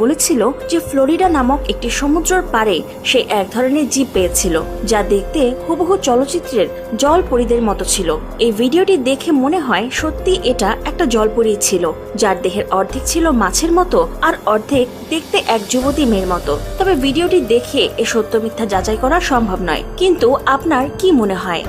বলেছিল যে ফ্লোরিডা নামক একটি সমুদ্রের পাড়ে সে এক ধরনের জীব পেয়েছিল যা দেখতে হুবহু চলচ্চিত্রের জলপরীদের মতো ছিল। এই ভিডিওটি দেখে মনে হয় সত্যি এটা একটা জলপরী ছিল, যার দেহের অর্ধেক ছিল মাছের মতো আর অর্ধেক দেখতে এক যুবতী মেয়ের মতো। তবে ভিডিওটি দেখে এ সত্য মিথ্যা যাচাই করা সম্ভব নয়, কিন্তু আপনার কি মনে হয়?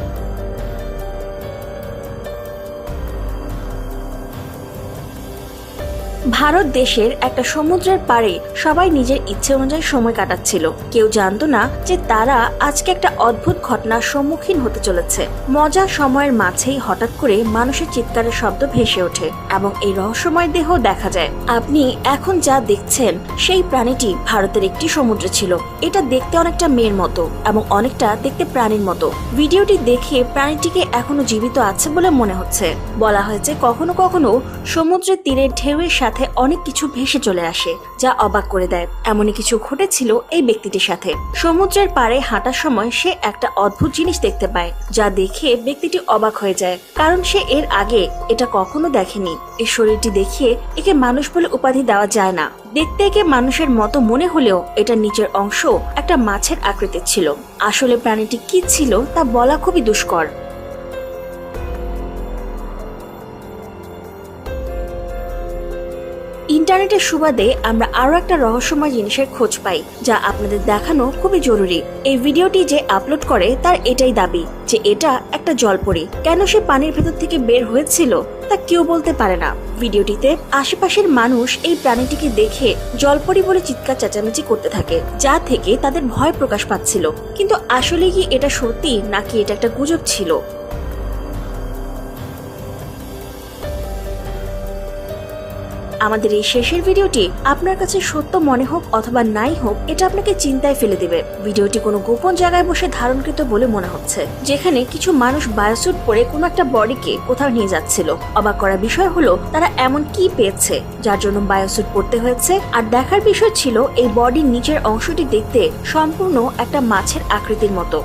ভারত দেশের একটা সমুদ্রের পাড়ে সবাই নিজের ইচ্ছে অনুযায়ী সময় কাটাচ্ছিল। কেউ জানতো না যে তারা আজকে একটা অদ্ভুত ঘটনার সম্মুখীন হতে চলেছে। মজার সময়ের মাঝেই হঠাৎ করে মানুষের চিৎকারের শব্দ ভেসে ওঠে এবং এই রহস্যময় দেহ দেখা যায়। আপনি এখন যা দেখছেন সেই প্রাণীটি ভারতের একটি সমুদ্রে ছিল। এটা দেখতে অনেকটা মেয়ের মতো এবং অনেকটা দেখতে প্রাণীর মতো। ভিডিওটি দেখে প্রাণীটিকে এখনো জীবিত আছে বলে মনে হচ্ছে। বলা হয়েছে কখনো কখনো সমুদ্রের তীরে ঢেউয়ের সাথে অনেক কিছু ভেসে চলে আসে, যা অবাক করে দেয়। এমনই কিছু ঘটেছিল এই ব্যক্তিটির সাথে। সমুদ্রের পাড়ে হাঁটার সময় সে একটা অদ্ভুত জিনিস দেখতে পায়, যা দেখে ব্যক্তিটি অবাক হয়ে যায়, কারণ সে এর আগে এটা কখনো দেখেনি। এই শরীরটি দেখিয়ে একে মানুষ বলে উপাধি দেওয়া যায় না। দেখতে একে মানুষের মতো মনে হলেও এটা নিচের অংশ একটা মাছের আকৃতির ছিল। আসলে প্রাণীটি কি ছিল তা বলা খুবই দুষ্কর। ইন্টারনেটের সুবাদে আমরা আরো একটা রহস্যময় জিনিসের খোঁজ পাই, যা আপনাদের দেখানো খুবই জরুরি। এই ভিডিওটি যে আপলোড করে তার এটাই দাবি যে এটা একটা জলপরী। কেন সে পানির ভেতর থেকে বের হয়েছিল তা কেউ বলতে পারে না। ভিডিওটিতে আশেপাশের মানুষ এই প্রাণীটিকে দেখে জলপরী বলে চিৎকার চেঁচামেচি করতে থাকে, যা থেকে তাদের ভয় প্রকাশ পাচ্ছিল। কিন্তু আসলে কি এটা সত্যি নাকি এটা একটা গুজব ছিল? আমাদের এই শেষের ভিডিওটি আপনার কাছে সত্য মনে হোক অথবা নাই হোক, এটা আপনাকে চিন্তায় ফেলে দেবে। ভিডিওটি কোনো গোপন জায়গায় বসে ধারণকৃত বলে মনে হচ্ছে, যেখানে কিছু মানুষ বায়োস্যুট পরে কোনো একটা বডিকে কোথাও নিয়ে যাচ্ছিল। অবাক করার বিষয় হলো তারা এমন কি পেয়েছে যার জন্য বায়োস্যুট পরতে হয়েছে। আর দেখার বিষয় ছিল এই বডির নিচের অংশটি দেখতে সম্পূর্ণ একটা মাছের আকৃতির মতো।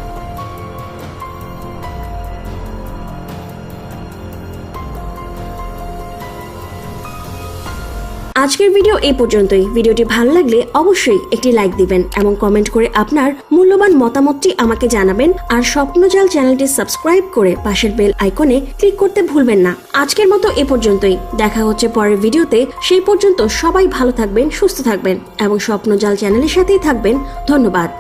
আজকের ভিডিও এই পর্যন্তই। ভিডিওটি ভালো লাগলে অবশ্যই একটি লাইক দিবেন এবং কমেন্ট করে আপনার মূল্যবান মতামতটি আমাকে জানাবেন। আর স্বপ্নজাল চ্যানেলটি সাবস্ক্রাইব করে পাশের বেল আইকনে ক্লিক করতে ভুলবেন না। আজকের মতো এ পর্যন্তই, দেখা হচ্ছে পরের ভিডিওতে। সেই পর্যন্ত সবাই ভালো থাকবেন, সুস্থ থাকবেন এবং স্বপ্নজাল চ্যানেলের সাথেই থাকবেন। ধন্যবাদ।